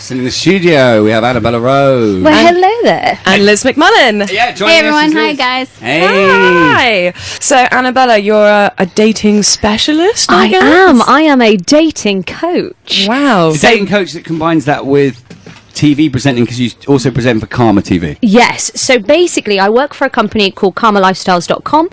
Ebooks, and in the studio we have Annabella Rose. Well, hello there. And Liz McMullen. Yeah, joining Hey everyone, us is hi Liz. guys. Hey. Hi. So, Annabella, you're a dating specialist, I guess? I am a dating coach. Wow. A dating coach that combines that with TV presenting, because you also present for KamaTV. Yes. So basically, I work for a company called KamaLifestyles.com.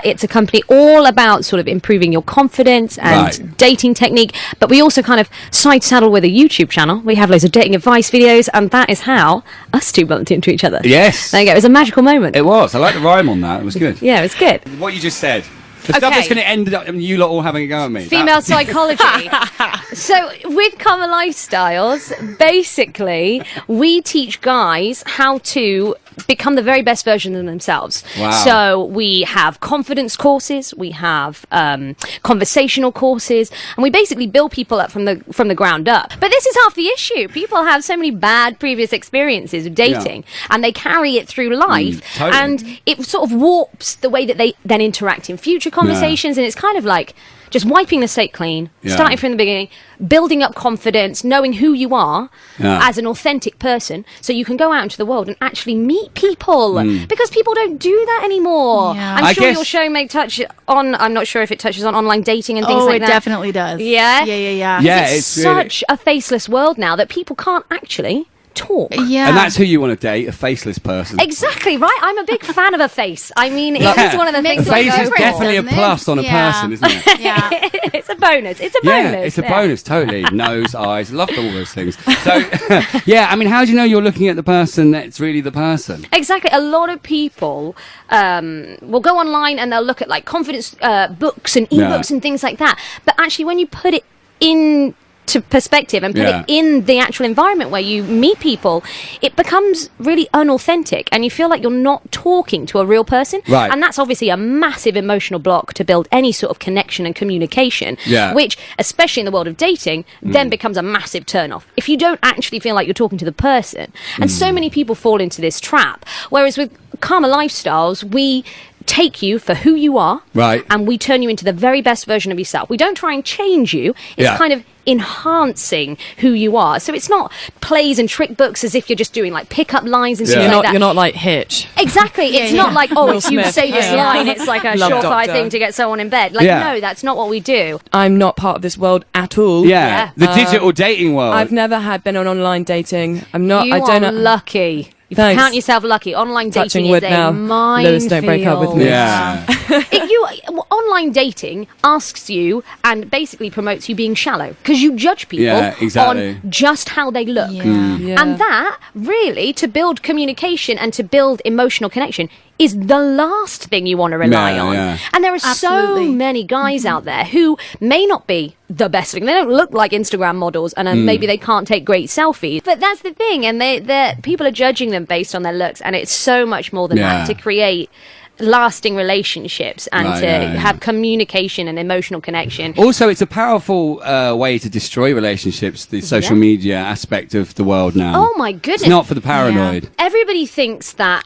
It's a company all about sort of improving your confidence and dating technique. But we also kind of side saddle with a YouTube channel. We have loads of dating advice videos, and that is how us two bumped into each other. Yes. There you go. It was a magical moment. It was. I like the rhyme on that. It was good. Yeah, it was good. What you just said. The stuff that's going to end up you lot all having a go at me. Female psychology. So with Kama Lifestyles, basically, we teach guys how to become the very best version of themselves. Wow. So we have confidence courses, we have conversational courses, and we basically build people up from the ground up. But this is half the issue. People have so many bad previous experiences of dating, and they carry it through life, totally. and it sort of warps the way that they then interact in future conversations, and it's kind of like just wiping the slate clean, starting from the beginning, building up confidence, knowing who you are as an authentic person, so you can go out into the world and actually meet people, because people don't do that anymore. Yeah. I'm sure your show may touch on, I'm not sure if it touches on online dating and things like that. Oh, it definitely does. Yeah? Yeah. Yeah, It's such a faceless world now that people can't actually talk. Yeah. And that's who you want to date, a faceless person. Exactly, right? I'm a big fan of a face. I mean, it is one of the things A that I face go is for. definitely a plus on a person, isn't it? Yeah. It's a bonus. It's a Yeah, bonus. it's a bonus, totally. Nose, eyes, loved all those things. So, yeah, I mean, how do you know you're looking at the person that's really the person? Exactly. A lot of people will go online and they'll look at like confidence books and ebooks and things like that. But actually, when you put it into perspective and put it in the actual environment where you meet people, it becomes really unauthentic, and you feel like you're not talking to a real person. Right. And that's obviously a massive emotional block to build any sort of connection and communication, which, especially in the world of dating, then becomes a massive turn-off if you don't actually feel like you're talking to the person. And so many people fall into this trap, whereas with Kama Lifestyles, we take you for who you are, and we turn you into the very best version of yourself. We don't try and change you. It's kind of enhancing who you are. So it's not plays and trick books as if you're just doing like pick-up lines and stuff like that. You're not like Hitch. Exactly. It's not like, oh, if you Smith. say this line, it's like a Love surefire Doctor. thing to get someone in bed. Like, no, that's not what we do. I'm not part of this world at all. Yeah. The digital dating world. I've never been on online dating. I'm not. You I don't are know. lucky. You Thanks. count yourself lucky. Online Touching dating wood is now. a minefield. Lewis, don't break up with me. Yeah. Online dating asks you and basically promotes you being shallow, because you judge people on just how they look. And that really, to build communication and to build emotional connection, is the last thing you want to rely on. And there are so many guys out there who may not be the best thing. They don't look like Instagram models, and maybe they can't take great selfies. But that's the thing, and people are judging them based on their looks, and it's so much more than that to create lasting relationships and have communication and emotional connection. Also, it's a powerful way to destroy relationships, the social media aspect of the world now. Oh my goodness. It's not for the paranoid. Everybody thinks that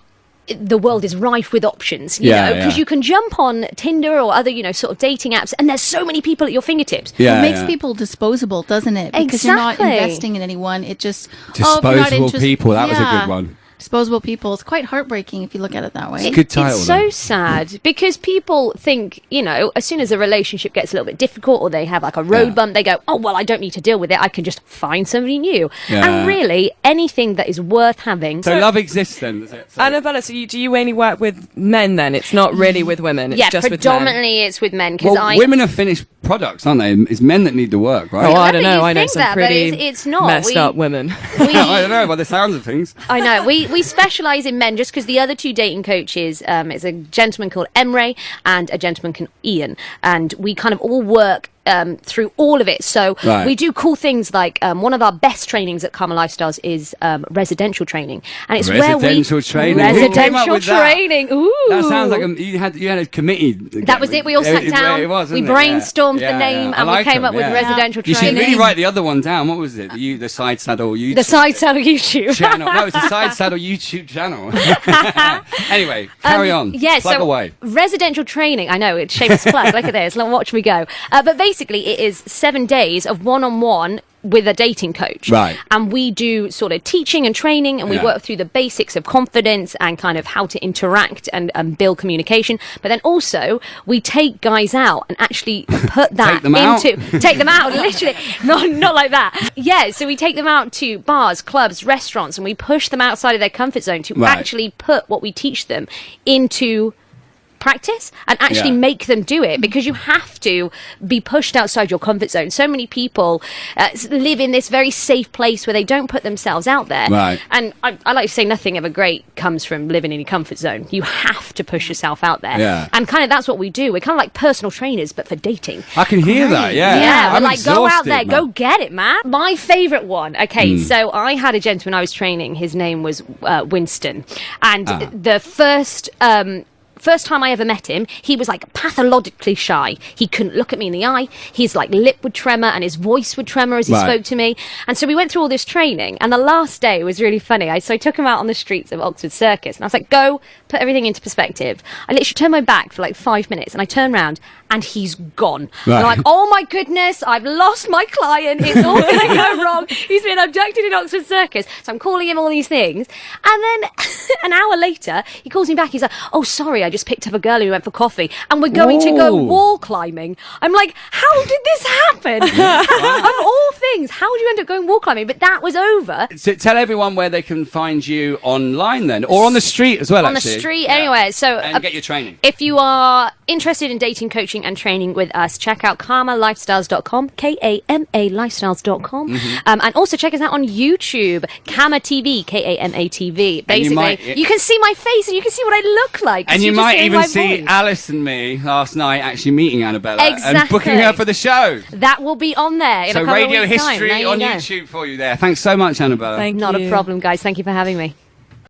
the world is rife with options, you know, because you can jump on Tinder or other, sort of dating apps, and there's so many people at your fingertips. It makes people disposable, doesn't it? Because you're not investing in anyone. It just disposable people. That was a good one. Disposable people. It's quite heartbreaking if you look at it that way. It's a good title. It's so sad, because people think, as soon as a relationship gets a little bit difficult or they have like a road bump, they go, oh, well, I don't need to deal with it. I can just find somebody new. And really, anything that is worth having. So love exists then, does it? Annabella, so do you only work with men then? It's not really with women. It's just predominantly it's with men. Women are finished products, aren't they? It's men that need the work, right? Oh, I don't know. I know some pretty it's not. messed up women. I don't know by the sounds of things. I know. We specialise in men just because the other two dating coaches, is a gentleman called Emre and a gentleman called Ian, and we kind of all work through all of it. So we do cool things like one of our best trainings at Kama Lifestyles is residential training, and it's residential training. Residential training. Ooh, that sounds like you had a committee. That was it. We all sat down. We brainstormed the name, and we came up with residential training. You should really write the other one down. What was it? The Side Saddle YouTube. The Side Saddle YouTube channel. No, it's the Side Saddle YouTube channel. Anyway, carry on. Yeah, plug away. Residential training. I know, it's shameless plug. Look at this. Watch me go. But basically, it is 7 days of one-on-one with a dating coach. Right. And we do sort of teaching and training, and we work through the basics of confidence and kind of how to interact and build communication. But then also we take guys out and actually put that take them out, literally. Not like that. Yeah, so we take them out to bars, clubs, restaurants, and we push them outside of their comfort zone to actually put what we teach them into practice and actually make them do it, because you have to be pushed outside your comfort zone. So many people live in this very safe place where they don't put themselves out there. Right. And I like to say nothing ever great comes from living in your comfort zone. You have to push yourself out there. Yeah. And kind of that's what we do. We're kind of like personal trainers, but for dating. I can hear that, yeah. Yeah, we're I'm like, go out there, man. go get it, man. My favourite one. Okay, so I had a gentleman I was training. His name was Winston. And the first time I ever met him, he was like pathologically shy. He couldn't look at me in the eye. His like lip would tremor and his voice would tremor as he spoke to me. And so we went through all this training, and the last day was really funny. So I took him out on the streets of Oxford Circus, and I was like, go put everything into perspective. I literally turned my back for like 5 minutes, and I turned around and he's gone. And I'm like, oh my goodness, I've lost my client. It's all going to go wrong. He's been abducted in Oxford Circus. So I'm calling him all these things. And then an hour later, he calls me back. He's like, oh, sorry, I just picked up a girl who went for coffee and we're going to go wall climbing. I'm like, how did this happen? Of all things, how would you end up going wall climbing? But that was over. So tell everyone where they can find you online then, or on the street as well, on the street, anywhere. So and get your training. If you are interested in dating coaching and training with us, check out KamaLifestyles.com, KAMA Lifestyles.com. And also check us out on YouTube, KamaTV, KAMATV. Basically, you can see my face and you can see what I look like. And you might even see Alice and me last night actually meeting Annabella and booking her for the show. That will be on there in a couple Radio of weeks' History time. on YouTube for you there. Thanks so much, Annabella. Not a problem, guys. Thank you for having me.